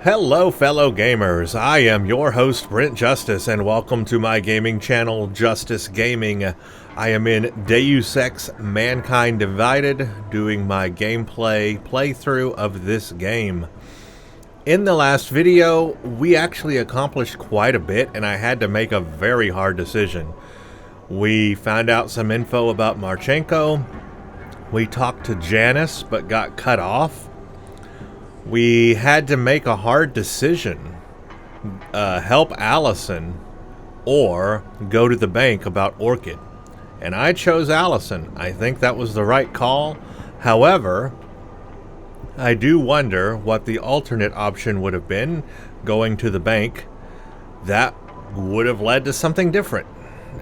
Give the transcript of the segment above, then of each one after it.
Hello fellow gamers, I am your host Brent Justice and welcome to my gaming channel Justice Gaming. I am in Deus Ex Mankind Divided doing my gameplay playthrough of this game. In the last video we actually accomplished quite a bit and I had to make a very hard decision. We found out some info about Marchenko, we talked to Janice but got cut off. We had to make a hard decision. Help Allison or go to the bank about Orchid. And I chose Allison. I think that was the right call. However, I do wonder what the alternate option would have been, going to the bank. That would have led to something different.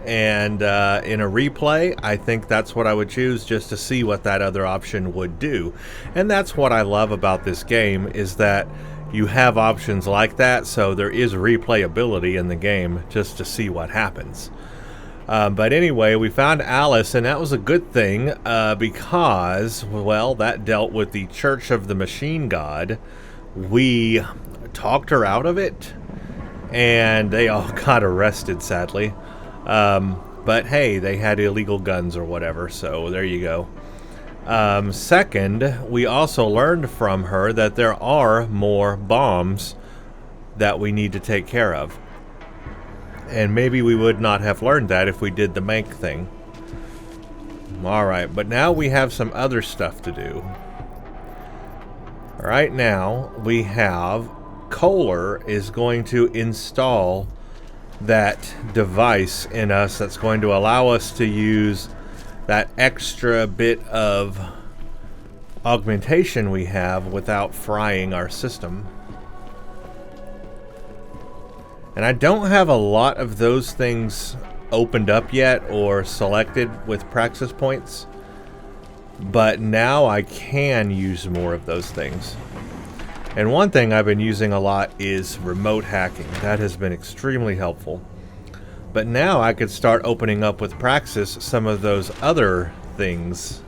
And in a replay, I think that's what I would choose, just to see what that other option would do. And that's what I love about this game, is that you have options like that, so there is replayability in the game just to see what happens. But anyway, we found Alice, and that was a good thing because, well, that dealt with the Church of the Machine God. We talked her out of it, and they all got arrested, sadly. But hey, they had illegal guns or whatever, so there you go. Second, we also learned from her that there are more bombs that we need to take care of. And maybe we would not have learned that if we did the bank thing. Alright, but now we have some other stuff to do. Right now, we have Kohler is going to install that device in us that's going to allow us to use that extra bit of augmentation we have without frying our system. And I don't have a lot of those things opened up yet or selected with praxis points, but now I can use more of those things. And one thing I've been using a lot is remote hacking. That has been extremely helpful. But now I could start opening up with Praxis some of those other things.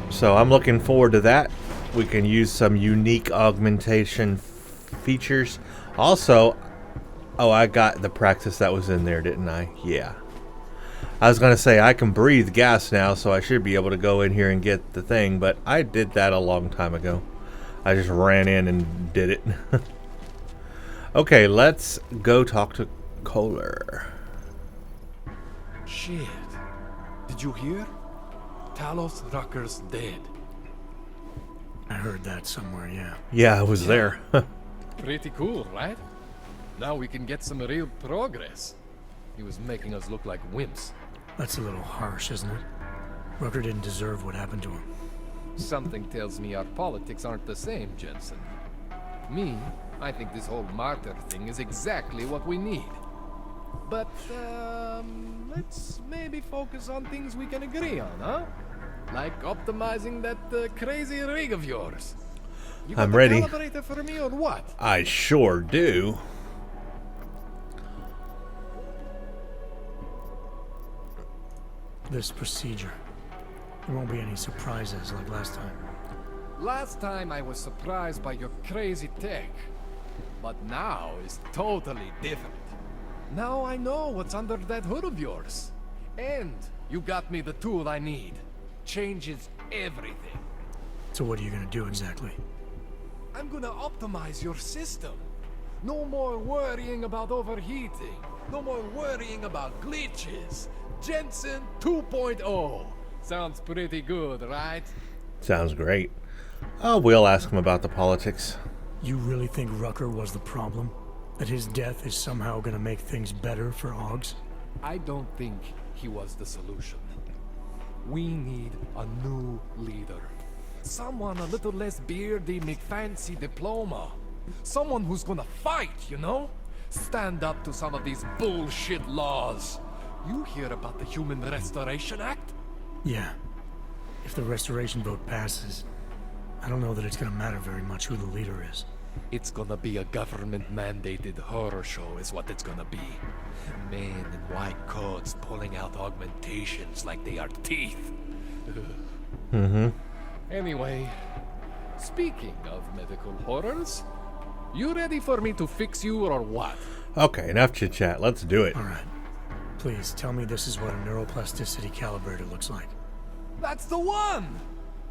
So I'm looking forward to that. We can use some unique augmentation features. Also, oh, I got the Praxis that was in there, didn't I? Yeah. I was going to say I can breathe gas now, so I should be able to go in here and get the thing, but I did that a long time ago. I just ran in and did it. Okay, let's go talk to Kohler. Shit. Did you hear? Talos Rucker's dead. I heard that somewhere, yeah. Yeah, I was there. Pretty cool, right? Now we can get some real progress. He was making us look like wimps. That's a little harsh, isn't it? Rucker didn't deserve what happened to him. Something tells me our politics aren't the same, Jensen. Me, I think this whole martyr thing is exactly what we need. But, let's maybe focus on things we can agree on, huh? Like optimizing that crazy rig of yours. You got I'm the ready. calibrator for me or what? I sure do. This procedure. There won't be any surprises like last time. Last time I was surprised by your crazy tech. But now is totally different. Now I know what's under that hood of yours. And you got me the tool I need. Changes everything. So what are you gonna do exactly? I'm gonna optimize your system. No more worrying about overheating. No more worrying about glitches. Jensen 2.0. Sounds pretty good, right? Sounds great. Oh, we'll ask him about the politics. You really think Rucker was the problem? That his death is somehow gonna make things better for Augs? I don't think he was the solution. We need a new leader. Someone a little less beardy, McFancy diploma. Someone who's gonna fight, you know? Stand up to some of these bullshit laws. You hear about the Human Restoration Act? Yeah. If the restoration vote passes, I don't know that it's gonna matter very much who the leader is. It's gonna be a government-mandated horror show is what it's gonna be. Men in white coats pulling out augmentations like they are teeth. Mm-hmm. Anyway, speaking of medical horrors, you ready for me to fix you or what? Okay, enough chit-chat. Let's do it. All right. Please tell me this is what a neuroplasticity calibrator looks like. That's the one!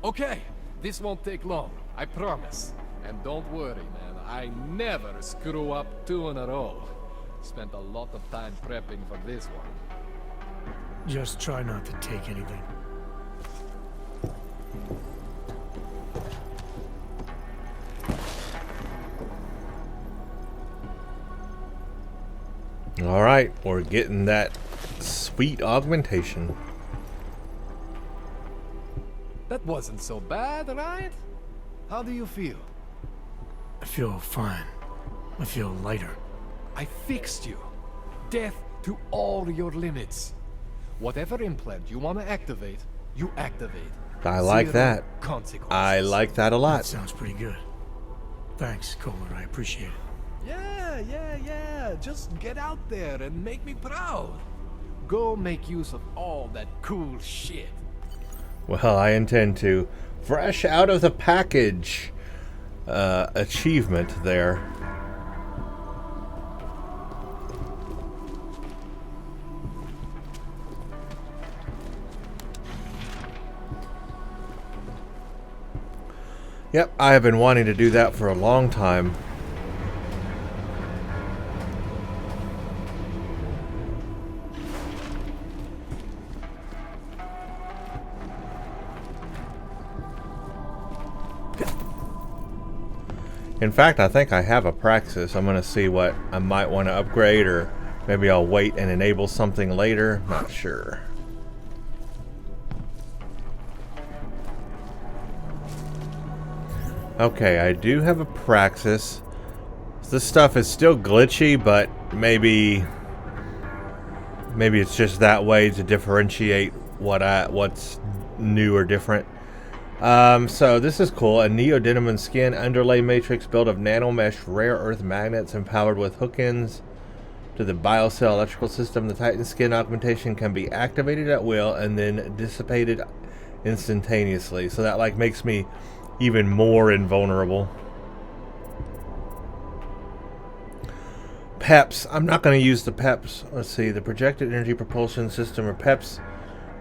Okay, this won't take long, I promise. And don't worry, man, I never screw up 2 in a row. Spent a lot of time prepping for this one. Just try not to take anything. Alright, we're getting that sweet augmentation. That wasn't so bad, right? How do you feel? I feel fine. I feel lighter. I fixed you. Death to all your limits. Whatever implant you want to activate, you activate. I like Zero that. consequences. I like that a That lot. sounds pretty good. Thanks, Kohler. I appreciate it. Yeah. Just get out there and make me proud. Go make use of all that cool shit. Well, I intend to. Fresh out of the package achievement there. Yep, I have been wanting to do that for a long time. In fact, I think I have a Praxis. I'm going to see what I might want to upgrade, or maybe I'll wait and enable something later. Not sure. Okay, I do have a Praxis. This stuff is still glitchy, but maybe it's just that way to differentiate what's new or different. So this is cool. A neodymium skin underlay matrix built of nanomesh rare earth magnets empowered with hook-ins to the biocell electrical system. The Titan skin augmentation can be activated at will and then dissipated instantaneously. So that like makes me even more invulnerable. PEPs. I'm not going to use the PEPs. Let's see. The projected energy propulsion system, or PEPs,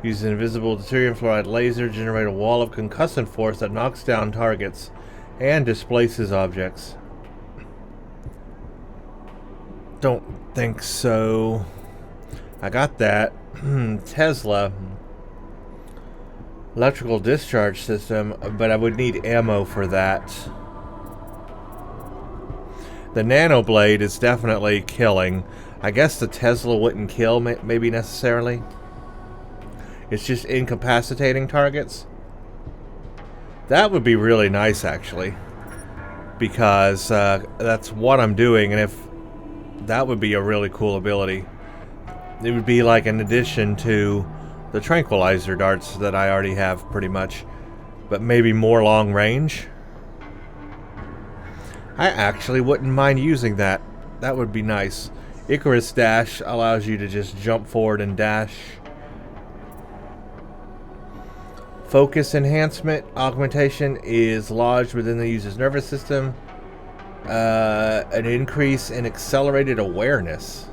uses an invisible deuterium fluoride laser to generate a wall of concussive force that knocks down targets and displaces objects. Don't think so. I got that. Tesla. Electrical discharge system, but I would need ammo for that. The nanoblade is definitely killing. I guess the Tesla wouldn't kill, maybe necessarily. It's just incapacitating targets. That would be really nice, actually, because that's what I'm doing, and if that would be a really cool ability. It would be like an addition to the tranquilizer darts that I already have, pretty much, but maybe more long range. I actually wouldn't mind using that. That would be nice. Icarus Dash allows you to just jump forward and dash. Focus enhancement augmentation is lodged within the user's nervous system. An increase in accelerated awareness.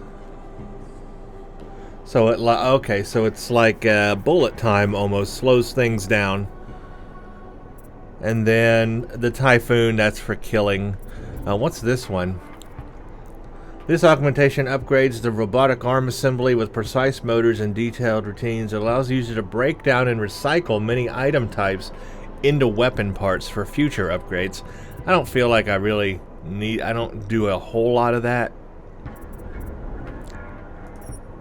So okay, so it's like bullet time almost, slows things down. And then the Typhoon, that's for killing. What's this one? This augmentation upgrades the robotic arm assembly with precise motors and detailed routines. It allows the user to break down and recycle many item types into weapon parts for future upgrades. I don't feel like I really need... I don't do a whole lot of that.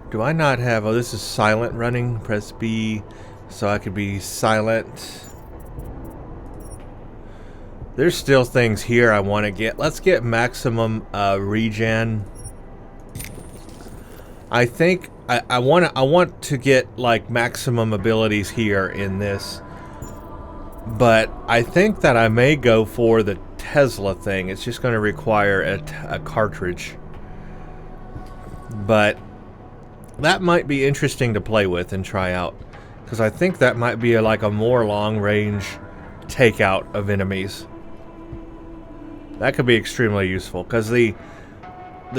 Do I not have... Oh, this is silent running. Press B so I could be silent. There's still things here I want to get. Let's get maximum regen. I think I want to get like maximum abilities here in this, but I think that I may go for the Tesla thing. It's just going to require a cartridge. But that might be interesting to play with and try out. Because I think that might be like a more long-range takeout of enemies. That could be extremely useful. Because the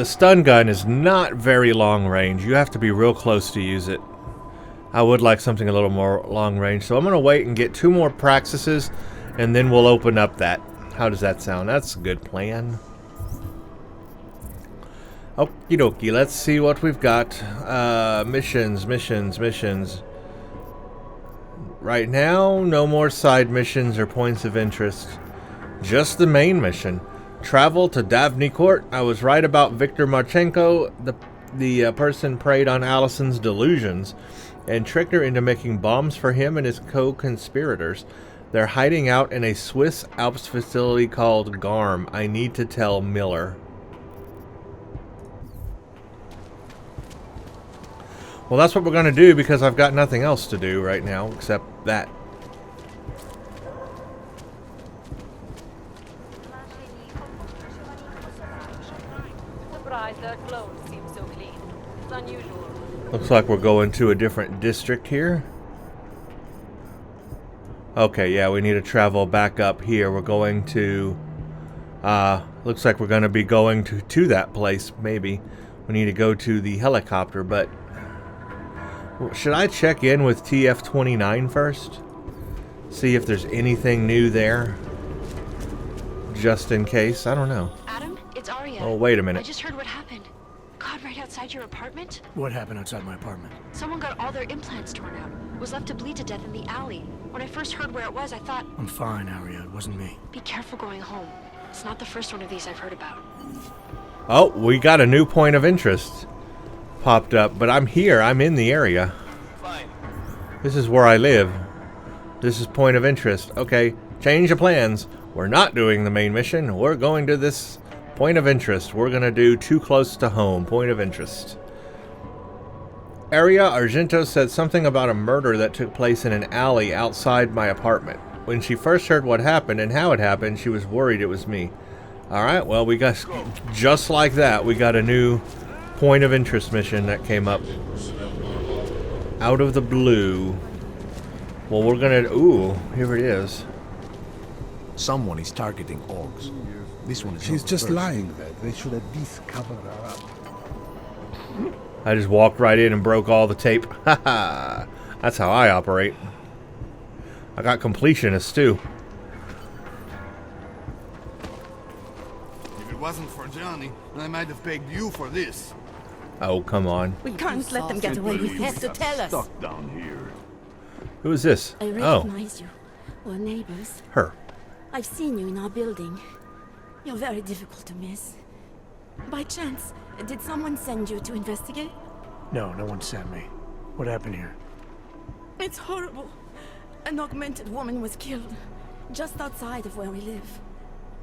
stun gun is not very long range. You have to be real close to use it. I would like something a little more long range. So I'm going to wait and get 2 more praxises. And then we'll open up that. How does that sound? That's a good plan. Okie dokie. Let's see what we've got. Missions. Right now, no more side missions or points of interest. Just the main mission. Travel to Davni Court. I was right about Viktor Marchenko. The person preyed on Allison's delusions and tricked her into making bombs for him and his co-conspirators. They're hiding out in a Swiss Alps facility called Garm. I need to tell Miller. Well, that's what we're going to do because I've got nothing else to do right now except that. Surprised their clothes seem so clean. It's unusual. Looks like we're going to a different district here. Okay, yeah, we need to travel back up here. We're going to... looks like we're going to be going to that place, maybe. We need to go to the helicopter, but... Should I check in with TF-29 first? See if there's anything new there? Just in case? I don't know. Adam, it's Arya. Oh, wait a I minute. just heard what happened. God, right outside your apartment? What happened outside my apartment? Someone got all their implants torn out. Was left to bleed to death in the alley. When I first heard where it was, I thought... I'm fine, Arya. It wasn't me. Be careful going home. It's not the first one of these I've heard about. Oh, we got a new point of interest popped up, but I'm here. I'm in the area. Fine. This is where I live. This is point of interest. Okay, change of plans. We're not doing the main mission. We're going to this point of interest. We're going to do too close to home. Point of interest. Aria Argento said something about a murder that took place in an alley outside my apartment. When she first heard what happened and how it happened, she was worried it was me. Alright, well, we got, just like that, we got a new point of interest mission that came up. Out of the blue. Well, we're gonna, ooh, here it is. Someone is targeting orcs. This one is She's not the just first. lying there. They should at least cover her up. I just walked right in and broke all the tape. Haha. That's how I operate. I got completionists too. If it wasn't for Johnny, I might have pegged you for this. Oh, come on. We can't let them get away with this. To tell us. Stuck down here. Who is this? I Oh, recognize you. We're neighbors. her. I've seen you in our building. You're very difficult to miss. By chance, did someone send you to investigate? No, no one sent me. What happened here? It's horrible. An augmented woman was killed, just outside of where we live.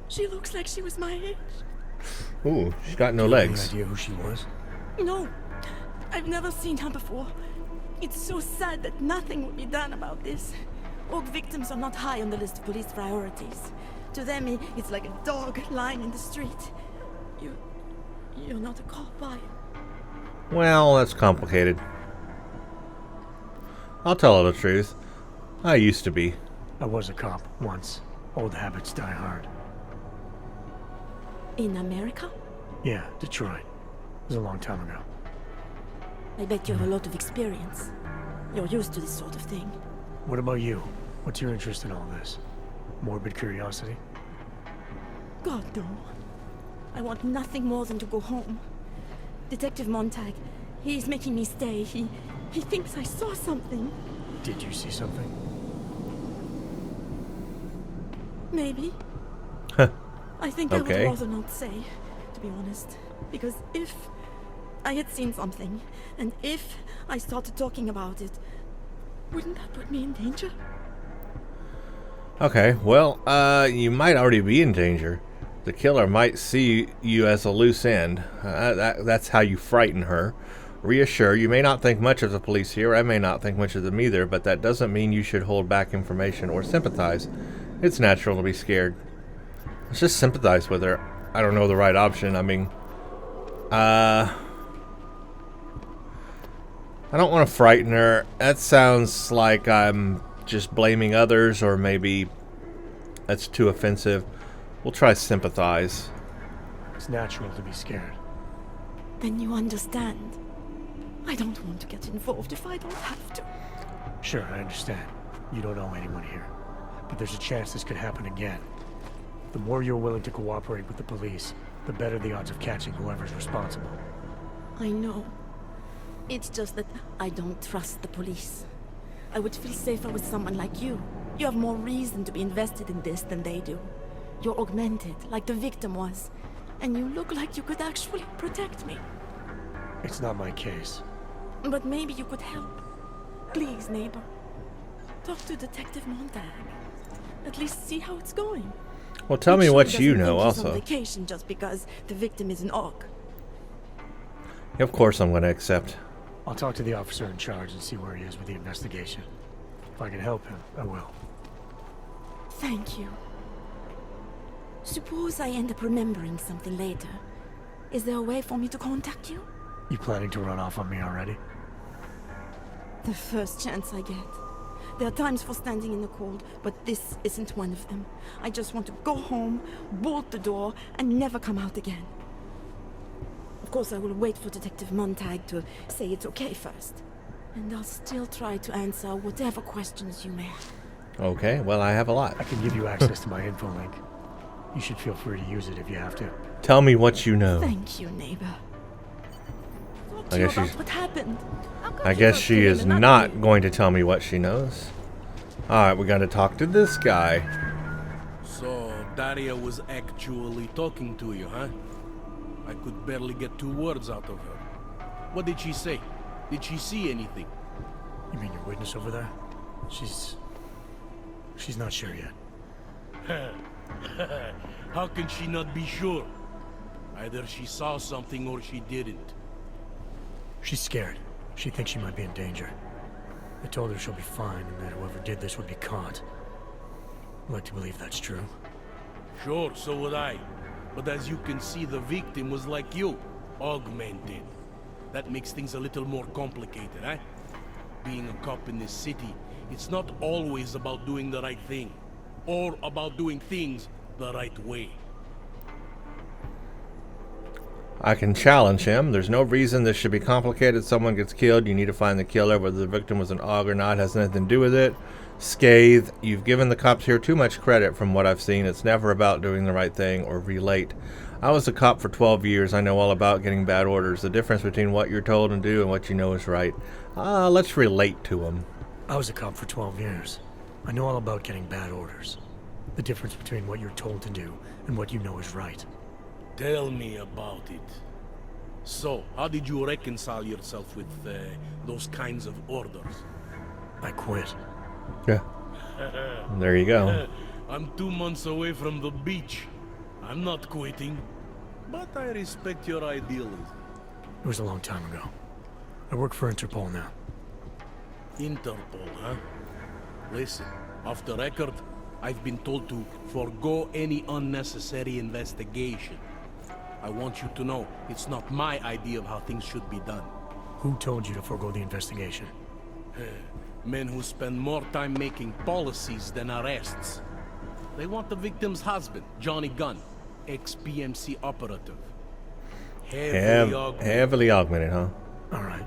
She looks like she was my age. Ooh, she's got no Any legs. idea who she was? No, I've never seen her before. It's so sad that nothing will be done about this. Orc victims are not high on the list of police priorities. To them, it's like a dog lying in the street. You're not a cop, are you? Well, that's complicated. I'll tell her the truth. I used to be. I was a cop once. Old habits die hard. In America? Yeah, Detroit. It was a long time ago. I bet you have a lot of experience. You're used to this sort of thing. What about you? What's your interest in all this? Morbid curiosity? God, no. I want nothing more than to go home. Detective Montag, he's making me stay. He thinks I saw something. Did you see something? Maybe. Huh. I think I would Okay. rather not say, to be honest. Because if I had seen something, and if I started talking about it, wouldn't that put me in danger? Okay, well, you might already be in danger. The killer might see you as a loose end. That's how you frighten her. Reassure, you may not think much of the police here, I may not think much of them either, but that doesn't mean you should hold back information or sympathize. It's natural to be scared. Let's just sympathize with her. I don't know the right option. I mean, I don't want to frighten her. That sounds like I'm just blaming others, or maybe that's too offensive. We'll try sympathize. It's natural to be scared. Then you understand. I don't want to get involved if I don't have to. Sure, I understand. You don't know anyone here. But there's a chance this could happen again. The more you're willing to cooperate with the police, the better the odds of catching whoever's responsible. I know. It's just that I don't trust the police. I would feel safer with someone like you. You have more reason to be invested in this than they do. You're augmented, like the victim was. And you look like you could actually protect me. It's not my case. But maybe you could help. Please, neighbor. Talk to Detective Montag. At least see how it's going. Well, tell me Make sure what he you doesn't know think he's on also. vacation just because the victim is an orc. Of course I'm going to accept. I'll talk to the officer in charge and see where he is with the investigation. If I can help him, I will. Thank you. Suppose I end up remembering something later. Is there a way for me to contact you? You planning to run off on me already? The first chance I get. There are times for standing in the cold, but this isn't one of them. I just want to go home, bolt the door, and never come out again. Of course, I will wait for Detective Montag to say it's okay first. And I'll still try to answer whatever questions you may have. Okay, well, I have a lot. I can give you access to my info link. You should feel free to use it if you have to. Tell me what you know. Thank you, neighbor. Talk to I you guess about she's- what happened. I guess she is not going to tell me what she knows. Alright, we got to talk to this guy. So, Daria was actually talking to you, huh? I could barely get 2 words out of her. What did she say? Did she see anything? You mean your witness over there? She's not sure yet. How can she not be sure? Either she saw something or she didn't. She's scared. She thinks she might be in danger. I told her she'll be fine and that whoever did this would be caught. I'd like to believe that's true. Sure, so would I. But as you can see, the victim was like you, augmented. That makes things a little more complicated, eh? Being a cop in this city, it's not always about doing the right thing, or about doing things the right way. I can challenge him. There's no reason this should be complicated. Someone gets killed, you need to find the killer. Whether the victim was an aug or not has nothing to do with it. Scathe, you've given the cops here too much credit from what I've seen. It's never about doing the right thing or relate. I was a cop for 12 years. I know all about getting bad orders. The difference between what you're told and do and what you know is right. Let's relate to him. I was a cop for 12 years. I know all about getting bad orders. The difference between what you're told to do and what you know is right. Tell me about it. So, how did you reconcile yourself with those kinds of orders? I quit. Yeah. There you go. I'm 2 months away from the beach. I'm not quitting, but I respect your idealism. It was a long time ago. I work for Interpol now. Interpol, huh? Listen, off the record, I've been told to forego any unnecessary investigation. I want you to know, it's not my idea of how things should be done. Who told you to forego the investigation? Men who spend more time making policies than arrests. They want the victim's husband, Johnny Gunn, ex-PMC operative. Heavily augmented, huh? Alright.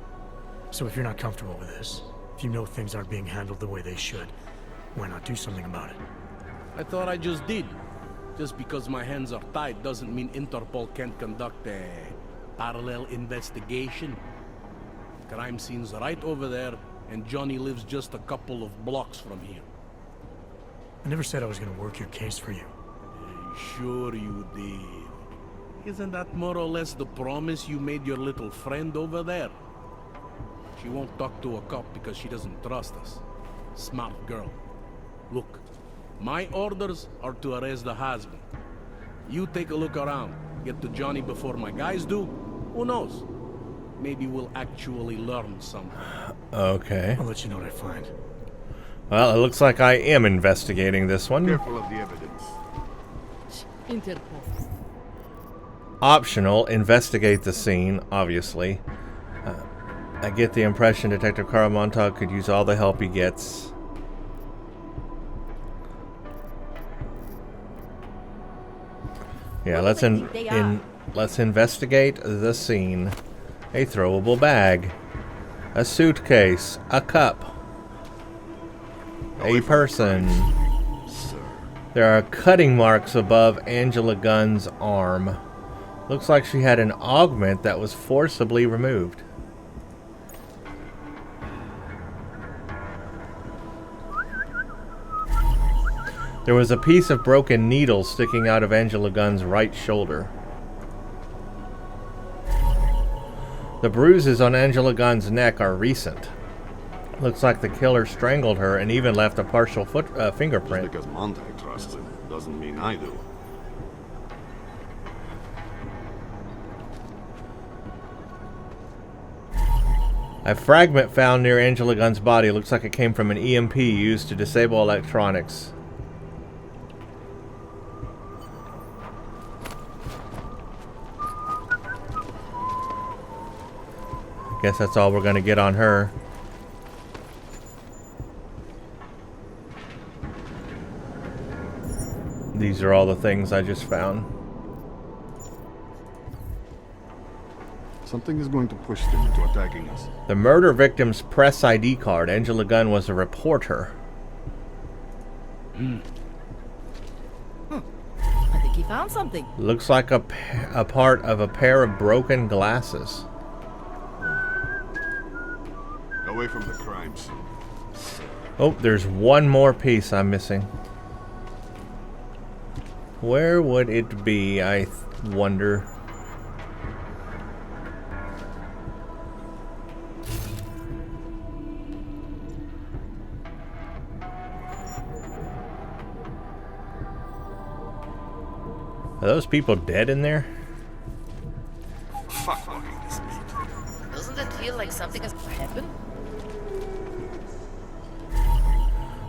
So if you're not comfortable with this, if you know things aren't being handled the way they should, why not do something about it? I thought I just did. Just because my hands are tied doesn't mean Interpol can't conduct a parallel investigation. Crime scene's right over there, and Johnny lives just a couple of blocks from here. I never said I was gonna work your case for you. Sure you did. Isn't that more or less the promise you made your little friend over there? She won't talk to a cop because she doesn't trust us. Smart girl. Look, my orders are to arrest the husband. You take a look around. Get to Johnny before my guys do. Who knows? Maybe we'll actually learn something. Okay. I'll let you know what I find. Well, it looks like I am investigating this one. Careful of the evidence. Interpol. Optional, investigate the scene, obviously. I get the impression Detective Carl Montag could use all the help he gets. Yeah, let's investigate the scene. A throwable bag, a suitcase, a cup, a person. There are cutting marks above Angela Gunn's arm. Looks like she had an augment that was forcibly removed. There was a piece of broken needle sticking out of Angela Gunn's right shoulder. The bruises on Angela Gunn's neck are recent. Looks like the killer strangled her and even left a partial fingerprint. Just because Montag trusts him doesn't mean I do. A fragment found near Angela Gunn's body looks like it came from an EMP used to disable electronics. Guess that's all we're gonna get on her. These are all the things I just found. Something is going to push them into attacking us. The murder victim's press ID card. Angela Gunn was a reporter. I think he found something. Looks like a part of a pair of broken glasses. Away from the crimes. Oh, there's one more piece I'm missing. Where would it be, I wonder? Are those people dead in there? Fuck walking this meat. Doesn't it feel like something has happened?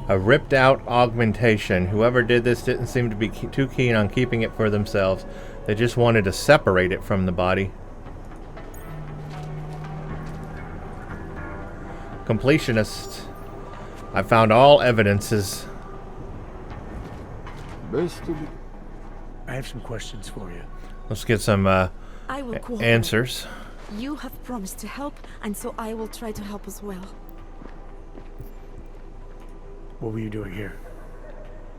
A ripped out augmentation. Whoever did this didn't seem to be too keen on keeping it for themselves. They just wanted to separate it from the body. Completionist. I found all evidences. Best to be. I have some questions for you. Let's get some I will cooperate. answers. You have promised to help, and so I will try to help as well. What were you doing here?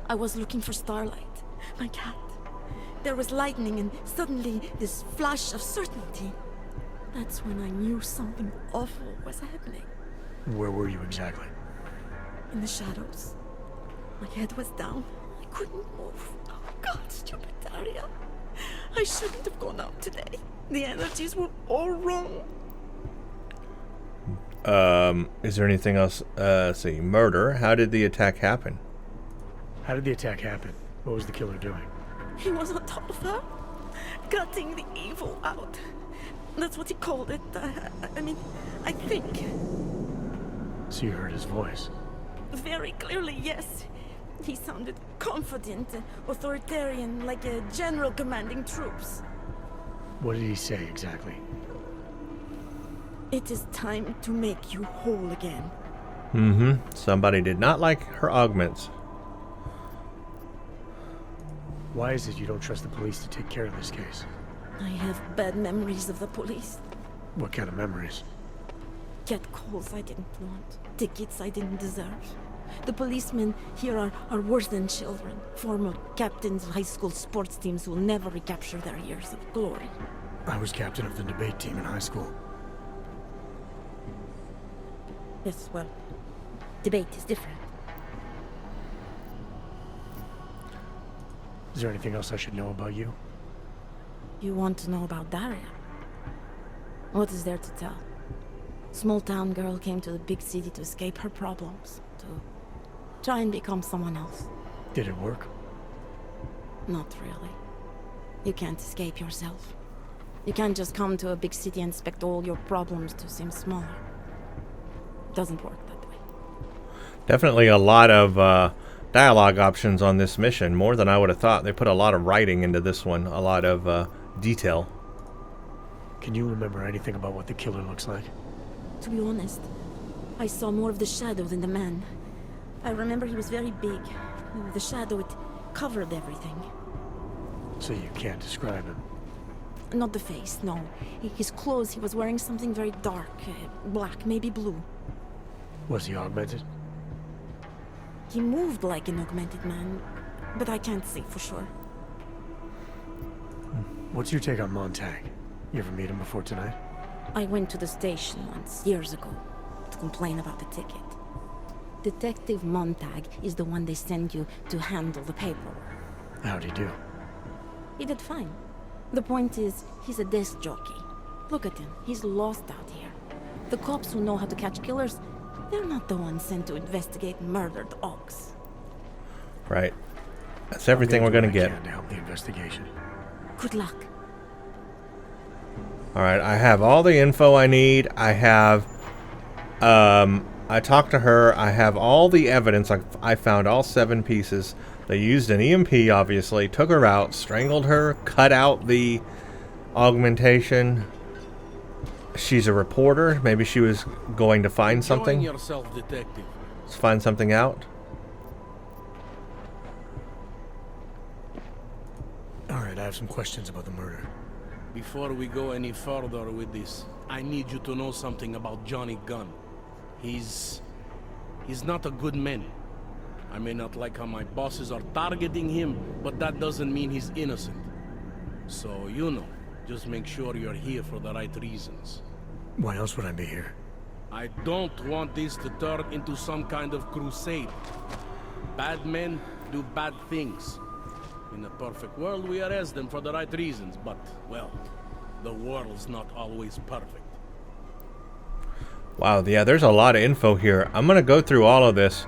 I was looking for Starlight, my cat. There was lightning and suddenly this flash of certainty. That's when I knew something awful was happening. Where were you exactly? In the shadows. My head was down. I couldn't move. Oh God, stupid Daria. I shouldn't have gone out today. The energies were all wrong. Is there anything else? Let's see. Murder. How did the attack happen? How did the attack happen? What was the killer doing? He was on top of her, gutting the evil out. That's what he called it. I mean, I think. So you heard his voice? Very clearly, yes. He sounded confident, authoritarian, like a general commanding troops. What did he say exactly? It is time to make you whole again. Mm-hmm. Somebody did not like her augments. Why is it you don't trust the police to take care of this case? I have bad memories of the police. What kind of memories? Get calls I didn't want. Tickets I didn't deserve. The policemen here are worse than children. Former captains of high school sports teams who will never recapture their years of glory. I was captain of the debate team in high school. Yes, well, debate is different. Is there anything else I should know about you? You want to know about Daria? What is there to tell? Small town girl came to the big city to escape her problems, to try and become someone else. Did it work? Not really. You can't escape yourself. You can't just come to a big city and expect all your problems to seem smaller. It doesn't work that way. Definitely a lot of dialogue options on this mission, more than I would have thought. They put a lot of writing into this one, a lot of detail. Can you remember anything about what the killer looks like? To be honest, I saw more of the shadow than the man. I remember he was very big. The shadow, it covered everything. So you can't describe him? Not the face, no. His clothes, he was wearing something very dark, black, maybe blue. Was he augmented? He moved like an augmented man, but I can't say for sure. What's your take on Montag? You ever meet him before tonight? I went to the station once, years ago, to complain about the ticket. Detective Montag is the one they send you to handle the paperwork. How'd he do? He did fine. The point is, he's a desk jockey. Look at him, he's lost out here. The cops who know how to catch killers, they're not the ones sent to investigate murdered ox. Right. That's everything we're gonna get. To help the investigation. Good luck. Alright, I have all the info I need. I have, I talked to her. I have all the evidence. I found all 7 pieces. They used an EMP, obviously, took her out, strangled her, cut out the augmentation. She's a reporter. Maybe she was going to find something. Join yourself, detective. Let's find something out. Alright, I have some questions about the murder. Before we go any further with this, I need you to know something about Johnny Gunn. He's not a good man. I may not like how my bosses are targeting him, but that doesn't mean he's innocent. So, you know, just make sure you're here for the right reasons. Why else would I be here? I don't want this to turn into some kind of crusade. Bad men do bad things. In a perfect world, we arrest them for the right reasons, but, well, the world's not always perfect. Wow, yeah, there's a lot of info here. I'm going to go through all of this.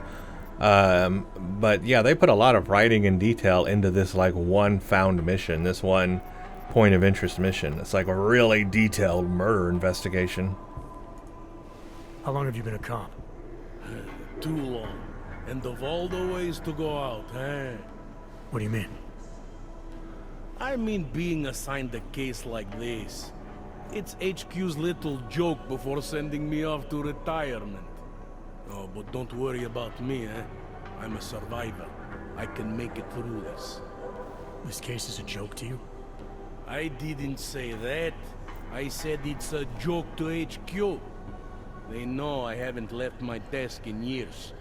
But yeah, they put a lot of writing and detail into this, like, one found mission, this one point of interest mission. It's like a really detailed murder investigation. How long have you been a cop? Too long. And of all the ways to go out, eh? What do you mean? I mean being assigned a case like this. It's HQ's little joke before sending me off to retirement. Oh, but don't worry about me, eh? I'm a survivor. I can make it through this. This case is a joke to you? I didn't say that. I said it's a joke to HQ. They know I haven't left my desk in years.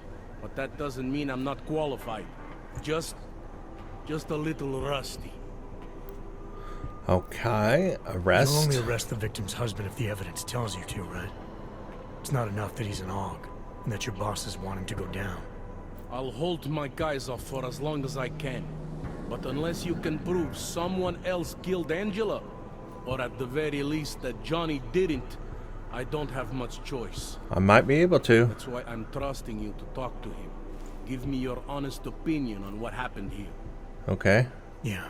But that doesn't mean I'm not qualified. Just a little rusty. Okay, arrest. You'll only arrest the victim's husband if the evidence tells you to, right? It's not enough that he's an AUG, and that your bosses want him to go down. I'll hold my guys off for as long as I can. But unless you can prove someone else killed Angela, or at the very least that Johnny didn't, I don't have much choice. I might be able to. That's why I'm trusting you to talk to him. Give me your honest opinion on what happened here. Okay. Yeah.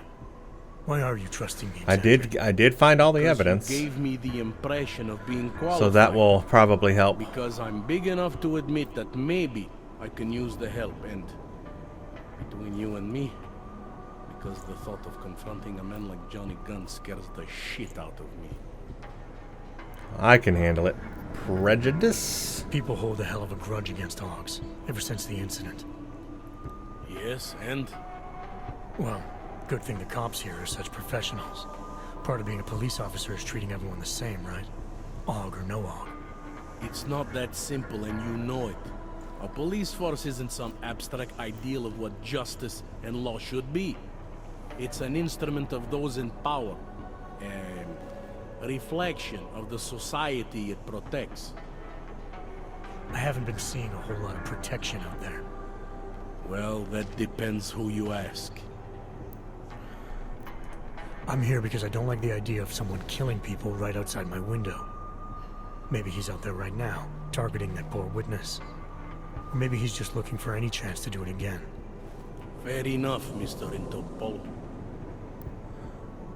Why are you trusting me? Exactly? I did find all the evidence. You gave me the impression of being qualified. So that will probably help. Because I'm big enough to admit that maybe I can use the help, and between you and me, because the thought of confronting a man like Johnny Gunn scares the shit out of me. I can handle it. Prejudice? People hold a hell of a grudge against AUGs, ever since the incident. Yes, and? Well, good thing the cops here are such professionals. Part of being a police officer is treating everyone the same, right? AUG or no AUG. It's not that simple, and you know it. A police force isn't some abstract ideal of what justice and law should be. It's an instrument of those in power. A reflection of the society it protects. I haven't been seeing a whole lot of protection out there. Well, that depends who you ask. I'm here because I don't like the idea of someone killing people right outside my window. Maybe he's out there right now, targeting that poor witness. Or maybe he's just looking for any chance to do it again. Fair enough, Mr. Interpol.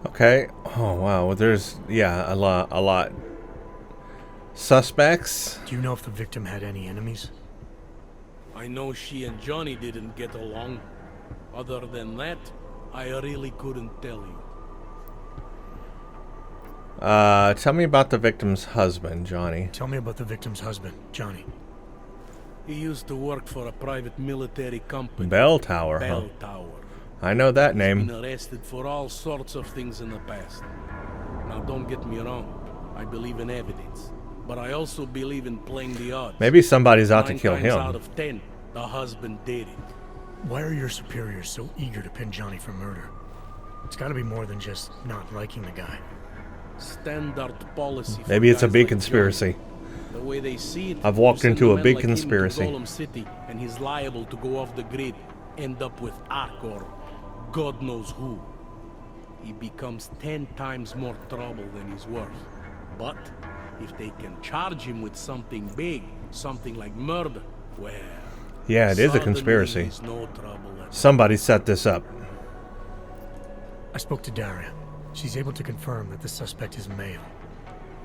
Okay. Oh, wow. Well, there's, yeah, a lot. Suspects? Do you know if the victim had any enemies? I know she and Johnny didn't get along. Other than that, I really couldn't tell you. Tell me about the victim's husband, Johnny. Tell me about the victim's husband, Johnny. He used to work for a private military company. Bell Tower, Bell Tower. I know that name. He's been arrested for all sorts of things in the past. Now, don't get me wrong. I believe in evidence. But I also believe in playing the odds. Maybe somebody's out to 9 kill times him. out of 10, the husband did it. Why are your superiors so eager to pin Johnny for murder? It's got to be more than just not liking the guy. Standard policy. Maybe it's a guys big like conspiracy. Johnny. The way they see it, I've walked you send into a man big like him to conspiracy. Golem City, and he's liable to go off the grid, end up with Ark or God knows who. He becomes 10 times more trouble than he's worth. But if they can charge him with something big, something like murder, well... Yeah, it is a conspiracy. he's no trouble at all. Somebody set this up. I spoke to Daria. She's able to confirm that the suspect is male.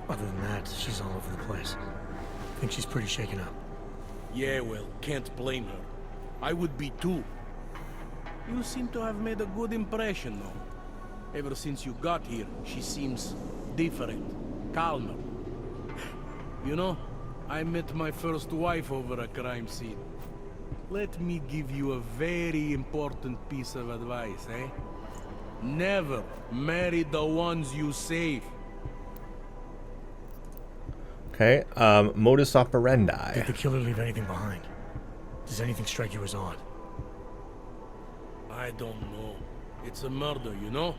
Other than that, she's all over the place. I think she's pretty shaken up. Yeah, well, can't blame her. I would be too. You seem to have made a good impression, though. Ever since you got here, she seems different, calmer. You know, I met my first wife over a crime scene. Let me give you a very important piece of advice, eh? Never marry the ones you save. Okay, modus operandi. Did the killer leave anything behind? Does anything strike you as odd? I don't know. It's a murder, you know?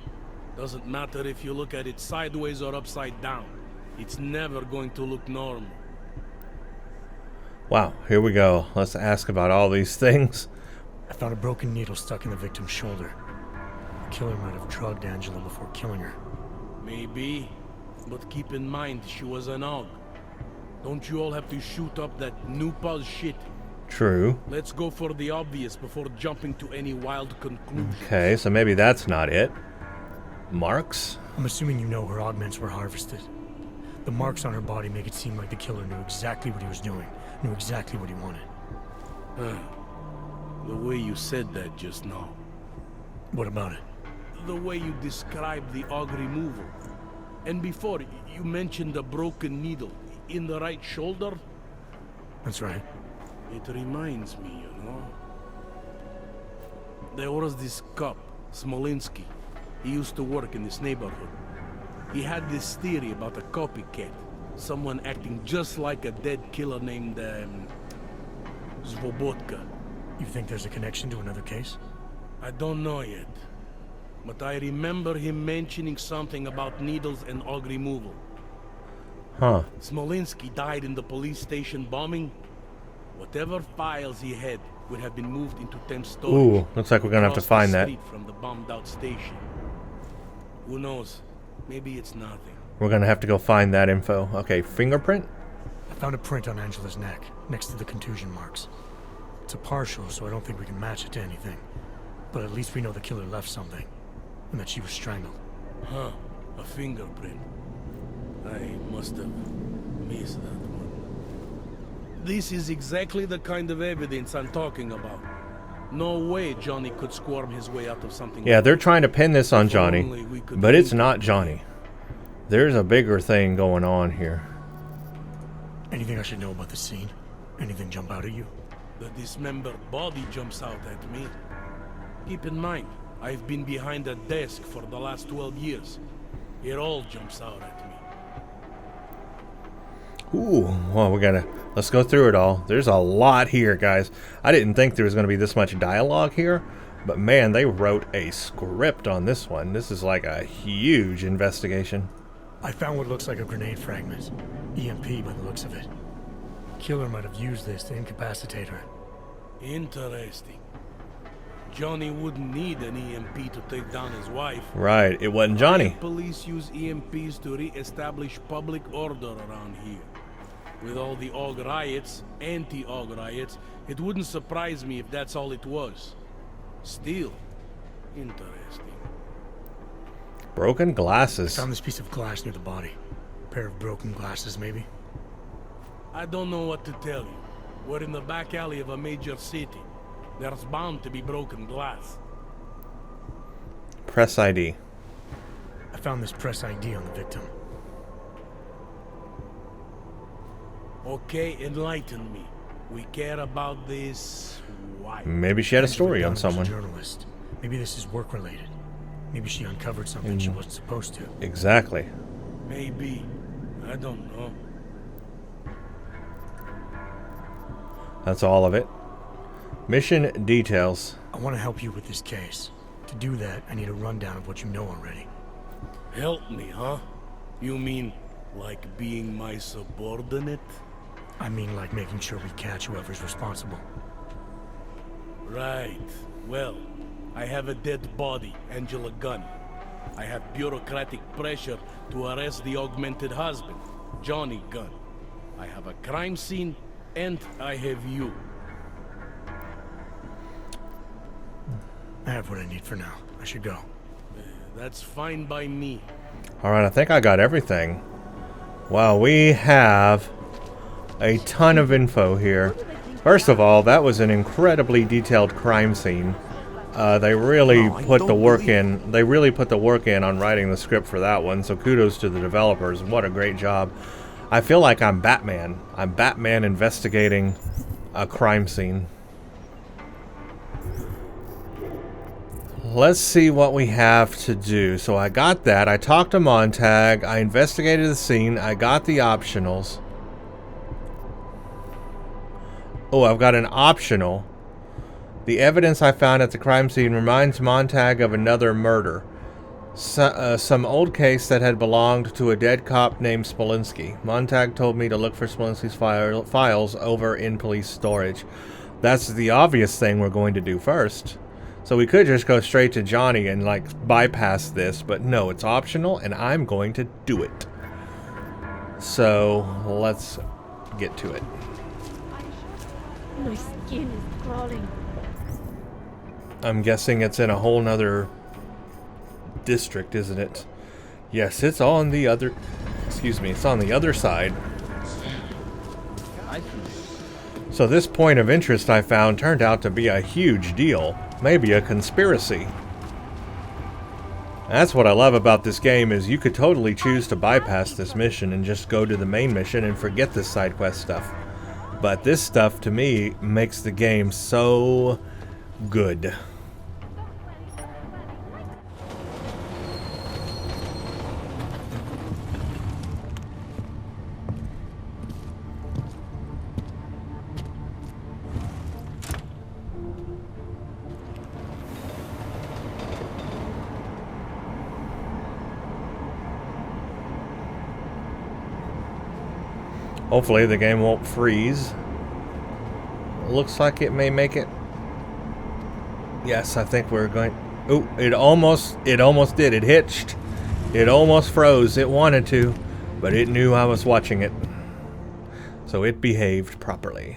Doesn't matter if you look at it sideways or upside down. It's never going to look normal. Wow, here we go. Let's ask about all these things. I found a broken needle stuck in the victim's shoulder. The killer might have drugged Angela before killing her. Maybe, but keep in mind she was an AUG. Don't you all have to shoot up that new pulse shit? True. Let's go for the obvious before jumping to any wild conclusions. Okay, so maybe that's not it. Marks? I'm assuming you know her augments were harvested. The marks on her body make it seem like the killer knew exactly what he was doing, knew exactly what he wanted. The way you said that just now. What about it? The way you described the AUG removal. And before, you mentioned a broken needle in the right shoulder? That's right. It reminds me, you know. There was this cop, Smolinski. He used to work in this neighborhood. He had this theory about a copycat. Someone acting just like a dead killer named, Svobotka. You think there's a connection to another case? I don't know yet. But I remember him mentioning something about needles and AUG removal. Huh. Smolinski died in the police station bombing. Whatever files he had would have been moved into temp storage. Ooh, looks like we're gonna have to across the find that. street from the bombed out station. Who knows? Maybe it's nothing. We're gonna have to go find that info. Okay, fingerprint? I found a print on Angela's neck, next to the contusion marks. It's a partial, so I don't think we can match it to anything. But at least we know the killer left something, and that she was strangled. Huh, a fingerprint. I must have missed that one. This is exactly the kind of evidence I'm talking about. No way Johnny could squirm his way out of something. Yeah, they're trying to pin this on If only Johnny, we could but it's link not it. Johnny. There's a bigger thing going on here. Anything I should know about the scene? Anything jump out at you? The dismembered body jumps out at me. Keep in mind, I've been behind a desk for the last 12 years. It all jumps out at me. Ooh, well, let's go through it all. There's a lot here, guys. I didn't think there was going to be this much dialogue here, but man, they wrote a script on this one. This is like a huge investigation. I found what looks like a grenade fragment. EMP by the looks of it. Killer might have used this to incapacitate her. Interesting. Johnny wouldn't need an EMP to take down his wife. Right, it wasn't Johnny. Police use EMPs to re-establish public order around here. With all the AUG riots, anti-AUG riots, it wouldn't surprise me if that's all it was. Still, interesting. Broken glasses. Found this piece of glass near the body. A pair of broken glasses, maybe? I don't know what to tell you. We're in the back alley of a major city. There's bound to be broken glass. Press ID. I found this press ID on the victim. Okay, enlighten me. We care about this. Why? Maybe she had a story on someone. Journalist. Maybe this is work related. Maybe she uncovered something she wasn't supposed to. Exactly. Maybe. I don't know. That's all of it. Mission details. I want to help you with this case. To do that, I need a rundown of what you know already. Help me, huh? You mean like being my subordinate? I mean like making sure we catch whoever's responsible. Right. Well, I have a dead body, Angela Gunn. I have bureaucratic pressure to arrest the augmented husband, Johnny Gunn. I have a crime scene, and I have you. I have what I need for now. I should go. That's fine by me. Alright, I think I got everything. Wow, we have a ton of info here. First of all, that was an incredibly detailed crime scene. They really put the work in. They really put the work in on writing the script for that one. So kudos to the developers. What a great job. I feel like I'm Batman. I'm Batman investigating a crime scene. Let's see what we have to do. So I got that. I talked to Montag. I investigated the scene. I got the optionals. Oh, I've got an optional. The evidence I found at the crime scene reminds Montag of another murder. Some old case that had belonged to a dead cop named Smolinski. Montag told me to look for Smolinski's files over in police storage. That's the obvious thing we're going to do first. So we could just go straight to Johnny and like bypass this, but no, it's optional and I'm going to do it. So let's get to it. My skin is crawling. I'm guessing it's in a whole nother district, isn't it? Yes, it's on the other... Excuse me, it's on the other side. So this point of interest I found turned out to be a huge deal. Maybe a conspiracy. That's what I love about this game, is you could totally choose to bypass this mission and just go to the main mission and forget this side quest stuff. But this stuff, to me, makes the game so good. Hopefully the game won't freeze. Looks like it may make it. Yes, I think we're going... Oh, it almost did. It hitched. It almost froze. It wanted to, but it knew I was watching it. So it behaved properly.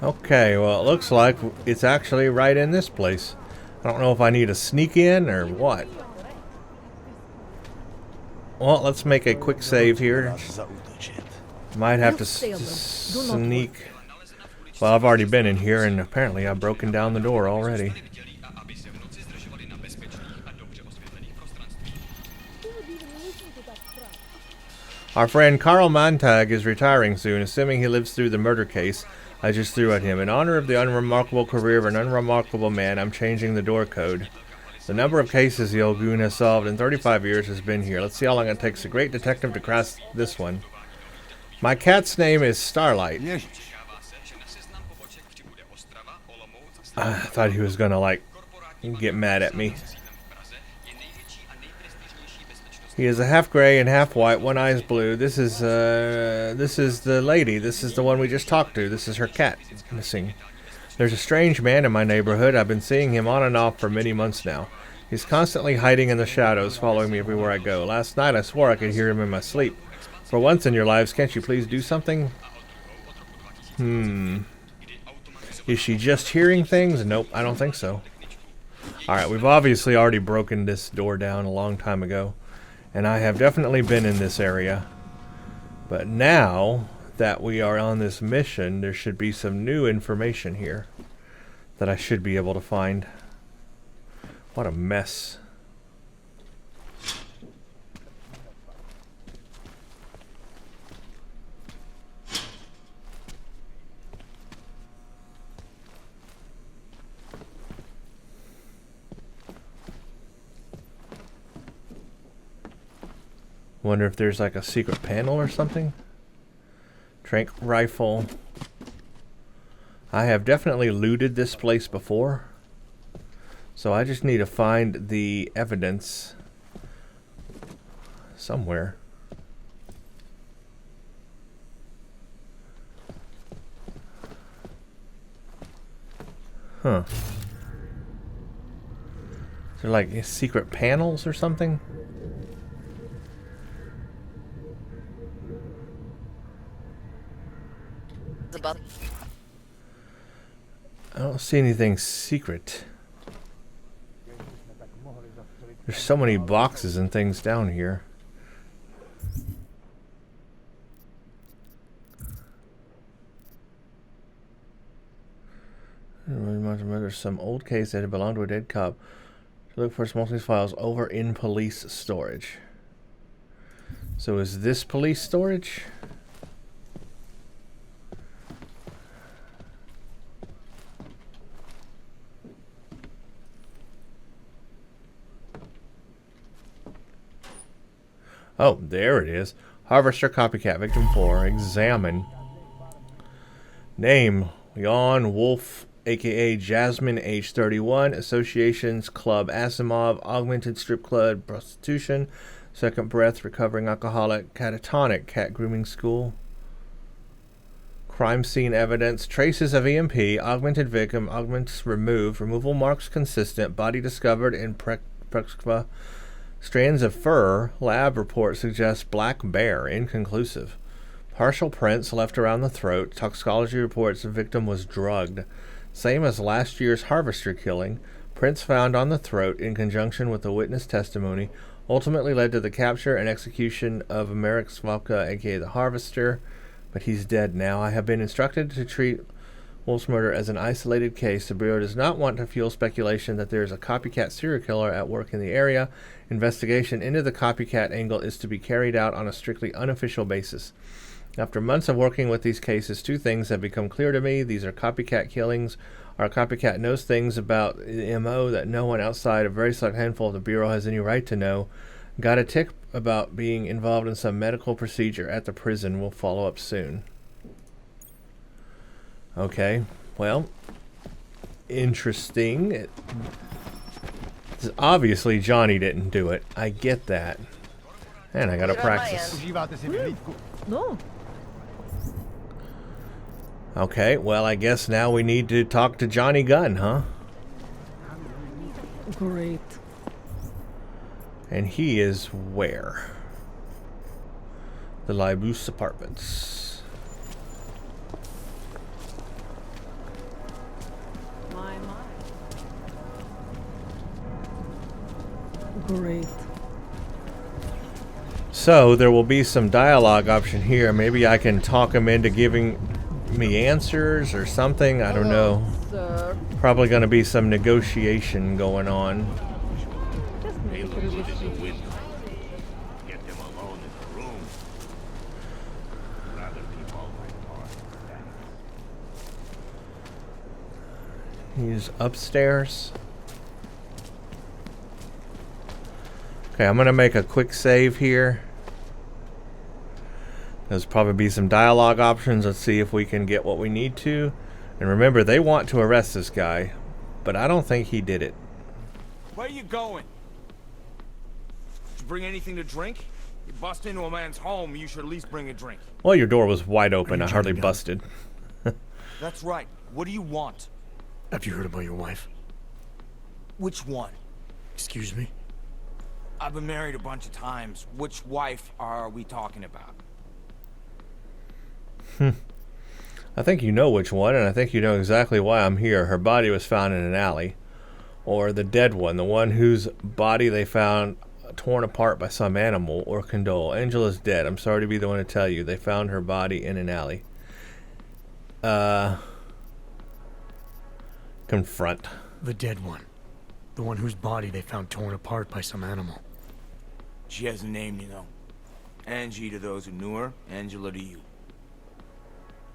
Okay, well, it looks like it's actually right in this place. I don't know if I need to sneak in or what. Well, let's make a quick save here. Might have to sneak. Well, I've already been in here, and apparently I've broken down the door already. Our friend Carl Montag is retiring soon, assuming he lives through the murder case I just threw at him. In honor of the unremarkable career of an unremarkable man, I'm changing the door code. The number of cases the old goon has solved in 35 years has been here. Let's see how long it takes a great detective to crack this one. My cat's name is Starlight. I thought he was gonna, like, get mad at me. He is a half gray and half white, one eye is blue. This is the lady. This is the one we just talked to. This is her cat missing. There's a strange man in my neighborhood. I've been seeing him on and off for many months now. He's constantly hiding in the shadows, following me everywhere I go. Last night I swore I could hear him in my sleep. For once in your lives, can't you please do something? Is she just hearing things? Nope, I don't think so. Alright, we've obviously already broken this door down a long time ago. And I have definitely been in this area. But now that we are on this mission, there should be some new information here that I should be able to find. What a mess. Wonder if there's like a secret panel or something. Trank rifle. I have definitely looted this place before. So I just need to find the evidence somewhere. Huh. Is there like secret panels or something? I don't see anything secret. There's so many boxes and things down here. There's some old case that had belonged to a dead cop. To look for Smolty's files over in police storage. So is this police storage? Oh, there it is. Harvester copycat victim 4. Examine. Name: Leon Wolf, aka Jasmine, age 31. Associations: Club Asimov, Augmented Strip Club, Prostitution, Second Breath, Recovering Alcoholic, Catatonic, Cat Grooming School. Crime scene evidence: traces of EMP, augmented victim, augments removed, removal marks consistent, body discovered in Prexva. Strands of fur. Lab report suggests black bear. Inconclusive. Partial prints left around the throat. Toxicology reports the victim was drugged. Same as last year's harvester killing. Prints found on the throat in conjunction with the witness testimony ultimately led to the capture and execution of Marek Svalka, aka the harvester, but he's dead now. I have been instructed to treat Wolf's murder as an isolated case. The Bureau does not want to fuel speculation that there is a copycat serial killer at work in the area. Investigation into the copycat angle is to be carried out on a strictly unofficial basis. After months of working with these cases, two things have become clear to me. These are copycat killings. Our copycat knows things about the MO that no one outside a very select handful of the Bureau has any right to know. Got a tick about being involved in some medical procedure at the prison. We'll follow up soon. Okay, well, interesting. Obviously, Johnny didn't do it. I get that. And I gotta practice. No. Okay, well, I guess now we need to talk to Johnny Gunn, huh? Great. And he is where? The Libus Apartments. Great. So there will be some dialogue option here. Maybe I can talk him into giving me answers or something. I don't know. Sir. Probably going to be some negotiation going on. Just make it a bit easy. Get them alone in the room. Rather keep all my thoughts. He's upstairs. Okay, I'm going to make a quick save here. There's probably be some dialogue options. Let's see if we can get what we need to. And remember, they want to arrest this guy, but I don't think he did it. Where are you going? Did you bring anything to drink? You bust into a man's home, you should at least bring a drink. Well, your door was wide open. I hardly busted. That's right. What do you want? Have you heard about your wife? Which one? Excuse me? I've been married a bunch of times. Which wife are we talking about? I think you know which one, and I think you know exactly why I'm here. Her body was found in an alley. Or the dead one, the one whose body they found torn apart by some animal. Or condole. Angela's dead. I'm sorry to be the one to tell you. They found her body in an alley. Confront. The dead one. The one whose body they found torn apart by some animal. She has a name, you know. Angie to those who knew her, Angela to you.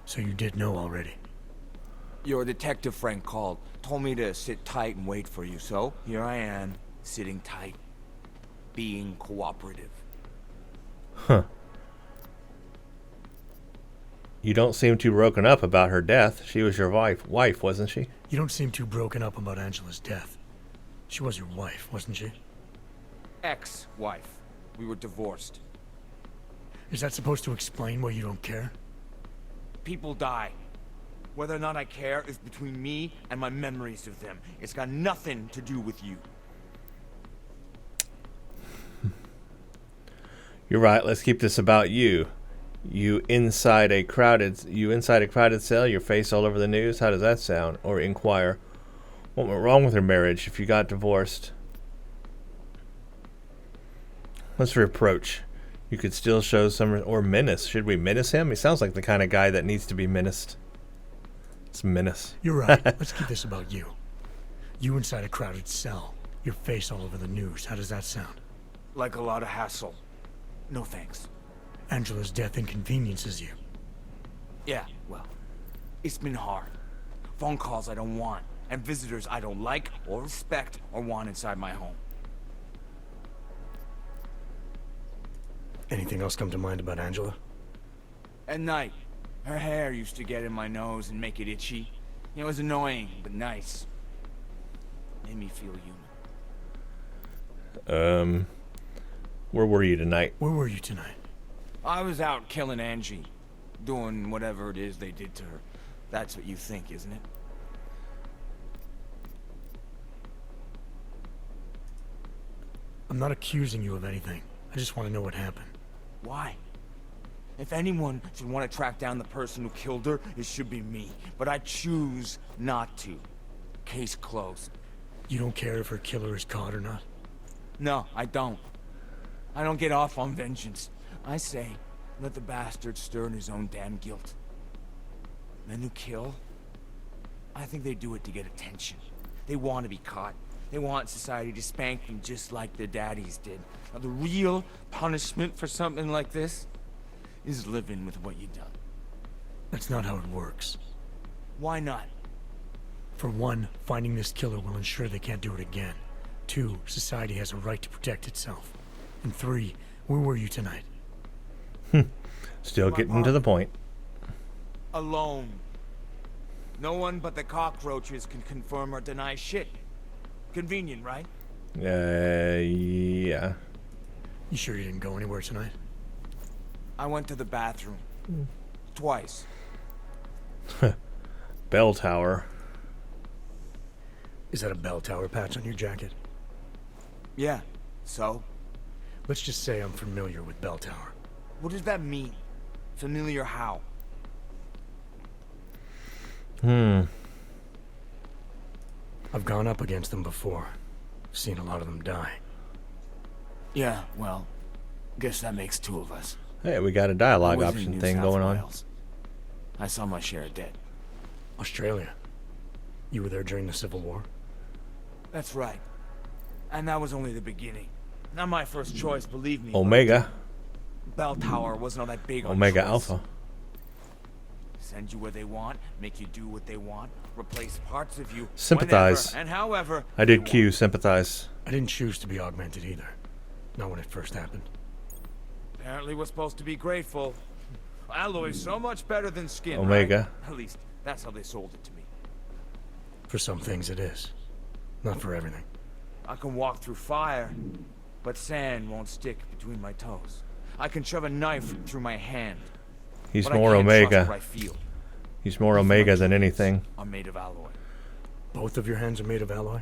So you did know already? Your detective friend called, told me to sit tight and wait for you, so here I am, sitting tight, being cooperative. Huh. You don't seem too broken up about her death. She was your wife, wasn't she? You don't seem too broken up about Angela's death. She was your wife, wasn't she? Ex-wife. We were divorced. Is that supposed to explain why you don't care? People die. Whether or not I care is between me and my memories of them. It's got nothing to do with you. You're right. Let's keep this about you. You inside a crowded cell, your face all over the news. How does that sound? Or inquire, what went wrong with her marriage if you got divorced? Let's reproach. You could still show some, or menace. Should we menace him? He sounds like the kind of guy that needs to be menaced. It's menace. You're right. Let's keep this about you. You inside a crowded cell, your face all over the news. How does that sound? Like a lot of hassle. No thanks. Angela's death inconveniences you. Yeah, well, it's been hard. Phone calls I don't want, and visitors I don't like or respect or want inside my home. Anything else come to mind about Angela? At night, her hair used to get in my nose and make it itchy. It was annoying, but nice. Made me feel human. Where were you tonight? Where were you tonight? I was out killing Angie. Doing whatever it is they did to her. That's what you think, isn't it? I'm not accusing you of anything. I just want to know what happened. Why? If anyone should want to track down the person who killed her, it should be me. But I choose not to. Case closed. You don't care if her killer is caught or not? No, I don't. I don't get off on vengeance. I say, let the bastard stir in his own damn guilt. Men who kill, I think they do it to get attention. They want to be caught. They want society to spank them just like their daddies did. Now, the real punishment for something like this is living with what you've done. That's not how it works. Why not? For one, finding this killer will ensure they can't do it again. 2, society has a right to protect itself. And 3, where were you tonight? Still getting to the point. Alone. No one but the cockroaches can confirm or deny shit. Convenient, right? Yeah. You sure you didn't go anywhere tonight? I went to the bathroom. Twice. Bell tower. Is that a bell tower patch on your jacket? Yeah. So? Let's just say I'm familiar with bell tower. What does that mean? Familiar how? I've gone up against them before. Seen a lot of them die. Yeah, well, guess that makes 2 of us. Hey, we got a dialogue option thing going on. I saw my share of dead. Australia. You were there during the Civil War? That's right. And that was only the beginning. Not my first choice, believe me. Omega. Bell Tower wasn't all that big on Omega choice. Alpha. Send you where they want, make you do what they want, replace parts of you Sympathize. whenever and however I did Q, sympathize. I didn't choose to be augmented either. Not when it first happened. Apparently we're supposed to be grateful. Alloy's so much better than skin, Omega. right? At least, that's how they sold it to me. For some things it is. Not for everything. I can walk through fire, but sand won't stick between my toes. I can shove a knife through my hand. He's but more I can't trust Omega. what I feel. He's more Omega than anything. I'm made of alloy. Both of your hands are made of alloy?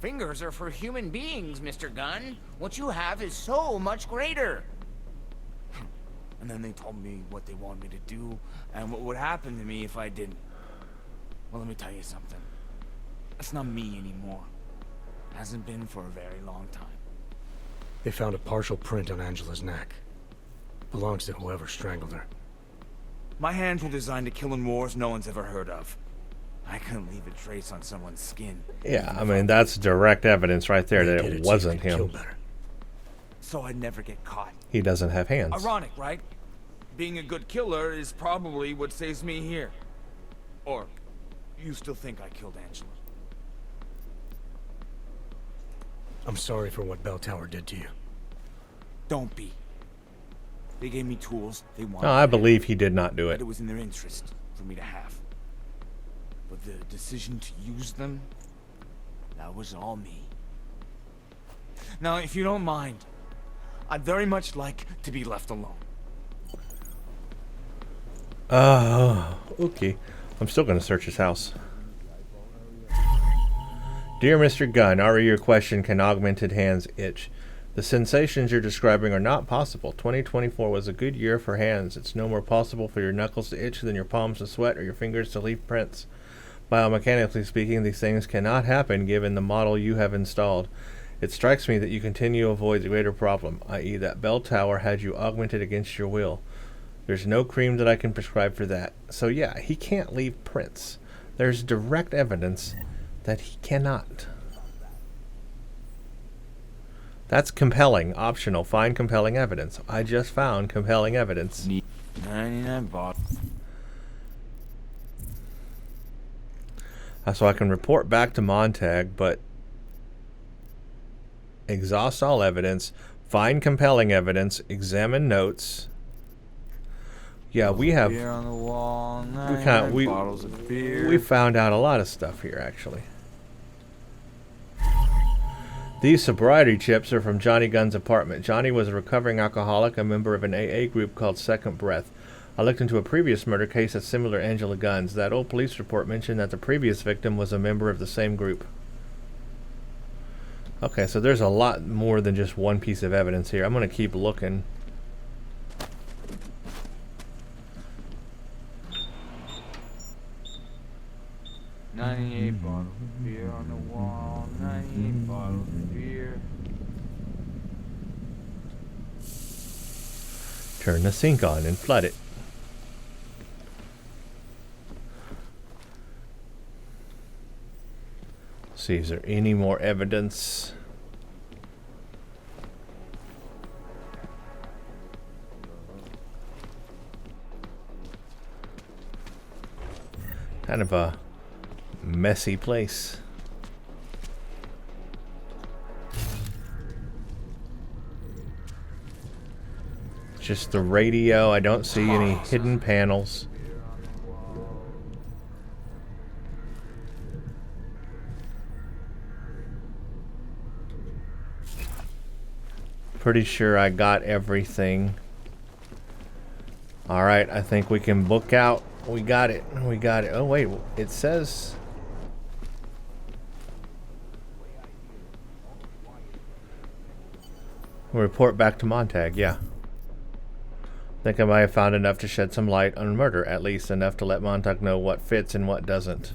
Fingers are for human beings, Mr. Gunn. What you have is so much greater. And then they told me what they wanted me to do and what would happen to me if I didn't. Well, let me tell you something. That's not me anymore. Hasn't been for a very long time. They found a partial print on Angela's neck. Belongs to whoever strangled her. My hands were designed to kill in wars no one's ever heard of. I couldn't leave a trace on someone's skin. Yeah, I mean, that's direct evidence right there that it wasn't him. So I'd never get caught. He doesn't have hands. Ironic, right? Being a good killer is probably what saves me here. Or, you still think I killed Angela? I'm sorry for what Bell Tower did to you. Don't be. They gave me tools they wanted. No, I believe he did not do it. It was in their interest for me to have. But the decision to use them, that was all me. Now, if you don't mind, I'd very much like to be left alone. Okay. I'm still going to search his house. Dear Mr. Gunn, already your question, can augmented hands itch? The sensations you're describing are not possible. 2024 was a good year for hands. It's no more possible for your knuckles to itch than your palms to sweat or your fingers to leave prints. Biomechanically speaking, these things cannot happen given the model you have installed. It strikes me that you continue to avoid the greater problem, i.e. that Bell Tower had you augmented against your will. There's no cream that I can prescribe for that. So yeah, he can't leave prints. There's direct evidence that he cannot. That's compelling. Optional. Find compelling evidence. I just found compelling evidence. 99 bottles. So I can report back to Montag, but exhaust all evidence, find compelling evidence, examine notes. Yeah, we have. Beer on the wall, bottles of beer. We found out a lot of stuff here, actually. These sobriety chips are from Johnny Gunn's apartment. Johnny was a recovering alcoholic, a member of an AA group called Second Breath. I looked into a previous murder case that's similar to Angela Gunn's. That old police report mentioned that the previous victim was a member of the same group. Okay, so there's a lot more than just one piece of evidence here. I'm going to keep looking. $98 bottles of beer on the wall, 98 bottles of beer. Turn the sink on and flood it. See, is there any more evidence? Kind of a messy place. Just the radio. I don't see any hidden panels. Pretty sure I got everything. Alright, I think we can book out. We got it. We got it. Oh, wait. It says... We'll report back to Montag, yeah. Think I might have found enough to shed some light on murder. At least enough to let Montag know what fits and what doesn't.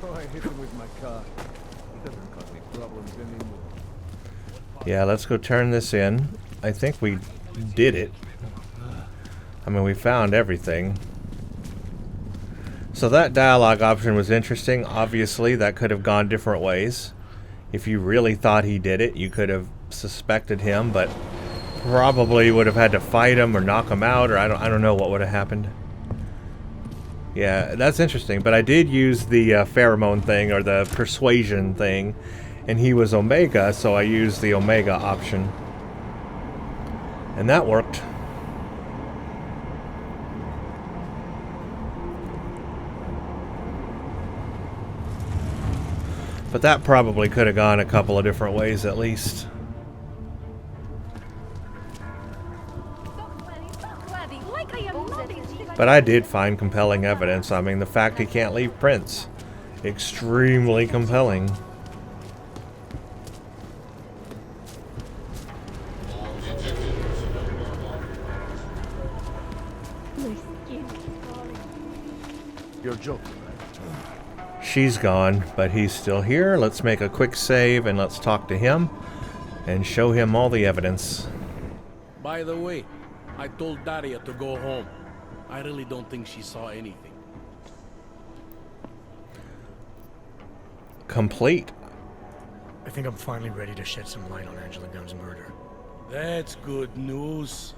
I hit him with my car. He doesn't cause me problems anymore. Yeah, let's go turn this in. I think we did it. I mean, we found everything. So that dialogue option was interesting. Obviously, that could have gone different ways. If you really thought he did it, you could have suspected him, but probably would have had to fight him or knock him out, or I don't know what would have happened. Yeah, that's interesting. But I did use the pheromone thing, or the persuasion thing, and he was Omega, so I used the Omega option. And that worked. But that probably could have gone a couple of different ways at least. But I did find compelling evidence. I mean, the fact he can't leave prints. Extremely compelling. You're joking, right? She's gone, but he's still here. Let's make a quick save and let's talk to him and show him all the evidence. By the way, I told Daria to go home. I really don't think she saw anything. Complete. I think I'm finally ready to shed some light on Angela Gunn's murder. That's good news.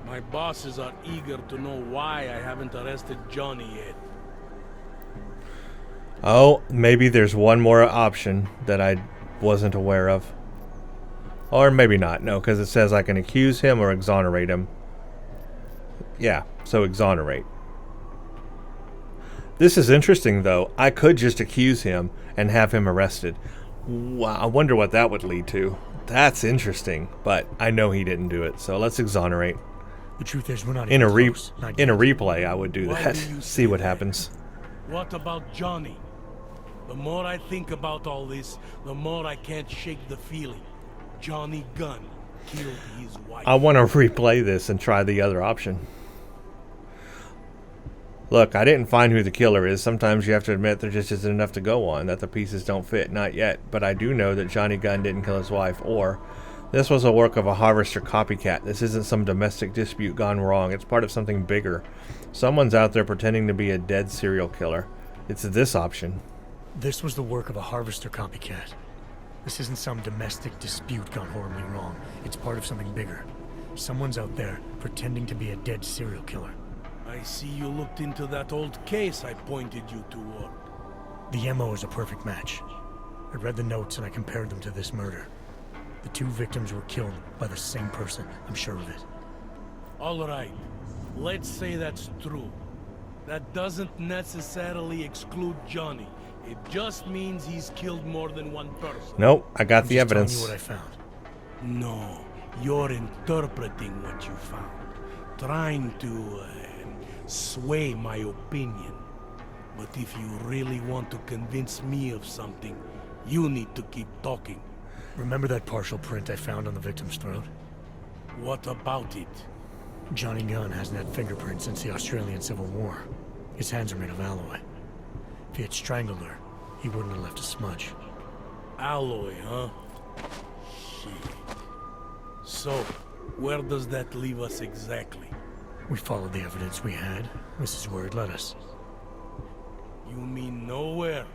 My bosses are eager to know why I haven't arrested Johnny yet. Oh, maybe there's one more option that I wasn't aware of. Or maybe not. No, because it says I can accuse him or exonerate him. Yeah, so exonerate. This is interesting, though. I could just accuse him and have him arrested. Wow, I wonder what that would lead to. That's interesting, but I know he didn't do it, so let's exonerate. The truth is, we're not in even a close. in a replay, I would do Why that. do you See say what that? happens. What about Johnny? The more I think about all this, the more I can't shake the feeling. Johnny Gunn killed his wife. I want to replay this and try the other option. Look, I didn't find who the killer is. Sometimes you have to admit there just isn't enough to go on, that the pieces don't fit. Not yet. But I do know that Johnny Gunn didn't kill his wife, or this was a work of a harvester copycat. This isn't some domestic dispute gone wrong. It's part of something bigger. Someone's out there pretending to be a dead serial killer. It's this option. This was the work of a harvester copycat. This isn't some domestic dispute gone horribly wrong. It's part of something bigger. Someone's out there pretending to be a dead serial killer. I see you looked into that old case I pointed you toward. The MO is a perfect match. I read the notes and I compared them to this murder. The two victims were killed by the same person, I'm sure of it. All right, let's say that's true. That doesn't necessarily exclude Johnny. It just means he's killed more than one person. Nope, I got the I'm just telling evidence. you what I found. No, you're interpreting what you found. Trying to sway my opinion. But if you really want to convince me of something, you need to keep talking. Remember that partial print I found on the victim's throat? What about it? Johnny Gunn hasn't had fingerprints since the Australian Civil War. His hands are made of alloy. If he had strangled her, he wouldn't have left a smudge. Alloy, huh? Shit. So, where does that leave us exactly? We followed the evidence we had. This is where it led us. You mean nowhere?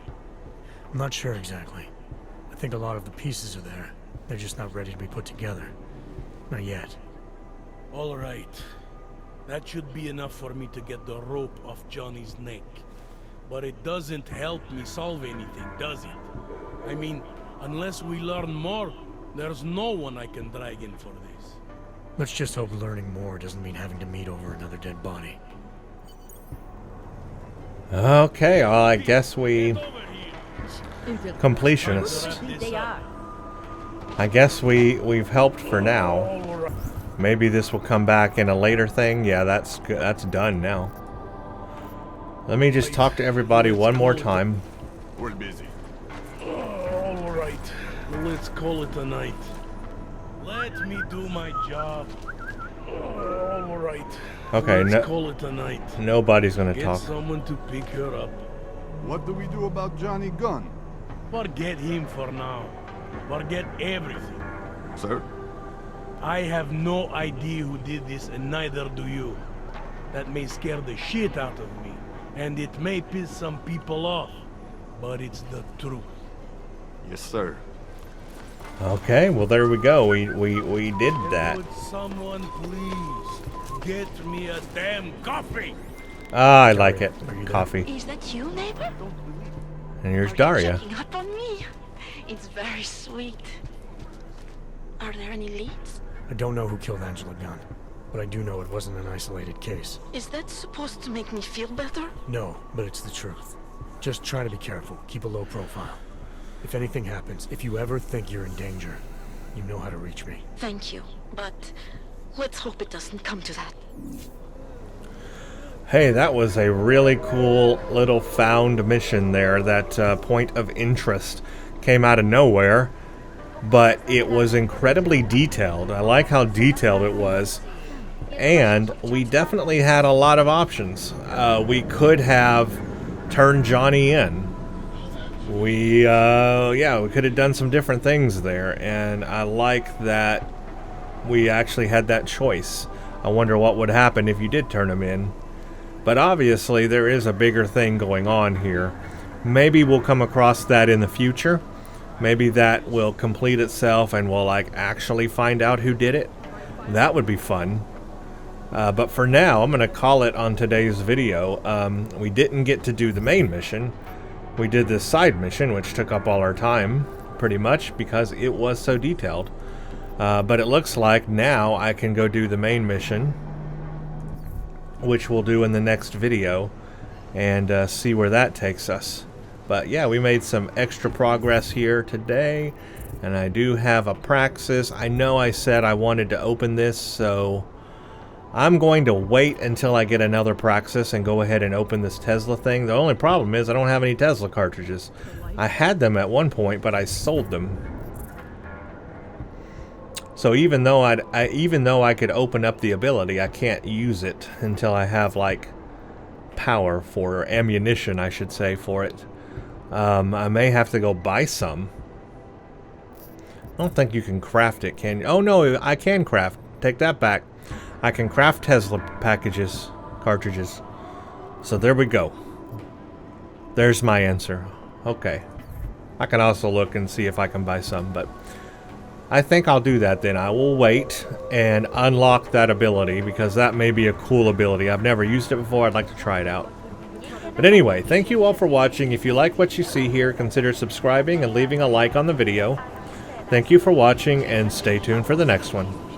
I'm not sure exactly. I think a lot of the pieces are there. They're just not ready to be put together. Not yet. All right. That should be enough for me to get the rope off Johnny's neck. But it doesn't help me solve anything, does it? I mean, unless we learn more, there's no one I can drag in for this. Let's just hope learning more doesn't mean having to meet over another dead body. Okay, well, I guess we... Completionist. They are. I guess we've helped for now. Maybe this will come back in a later thing. Yeah, that's good. That's done now. Let me just talk to everybody one more time. We're busy. All right. Let's call it a night. Let me do my job. All right. Okay, Let's call it a night. Nobody's gonna Get talk. someone to pick her up. What do we do about Johnny Gunn? Forget him for now. Forget everything. Sir? I have no idea who did this, and neither do you. That may scare the shit out of me, and it may piss some people off, but it's the truth. Yes, sir. Okay, well there we go. We did that. Would someone please get me a damn coffee? Ah, I like it. Coffee. Is that you, neighbor? And here's Are Daria. you checking up on me? It's very sweet. Are there any leads? I don't know who killed Angela Gunn, but I do know it wasn't an isolated case. Is that supposed to make me feel better? No, but it's the truth. Just try to be careful. Keep a low profile. If anything happens, if you ever think you're in danger, you know how to reach me. Thank you, but let's hope it doesn't come to that. Hey, that was a really cool little found mission there. That point of interest came out of nowhere, but it was incredibly detailed. I like how detailed it was. And we definitely had a lot of options. We could have turned Johnny in. We could have done some different things there, and I like that we actually had that choice. I wonder what would happen if you did turn him in. But obviously there is a bigger thing going on here. Maybe we'll come across that in the future. Maybe that will complete itself and we'll like actually find out who did it. That would be fun. But for now, I'm going to call it on today's video. We didn't get to do the main mission. We did this side mission, which took up all our time, pretty much, because it was so detailed. But it looks like now I can go do the main mission, which we'll do in the next video, and see where that takes us. But yeah, we made some extra progress here today, and I do have a praxis. I know I said I wanted to open this, so I'm going to wait until I get another praxis and go ahead and open this Tesla thing. The only problem is I don't have any Tesla cartridges. I had them at one point, but I sold them. So even though I could open up the ability, I can't use it until I have like power for ammunition, I should say, for it. I may have to go buy some. I don't think you can craft it, can you? Oh no, I can craft. Take that back. I can craft Tesla cartridges. So there we go. There's my answer. Okay. I can also look and see if I can buy some, but I think I'll do that then. I will wait and unlock that ability because that may be a cool ability. I've never used it before. I'd like to try it out. But anyway, thank you all for watching. If you like what you see here, consider subscribing and leaving a like on the video. Thank you for watching and stay tuned for the next one.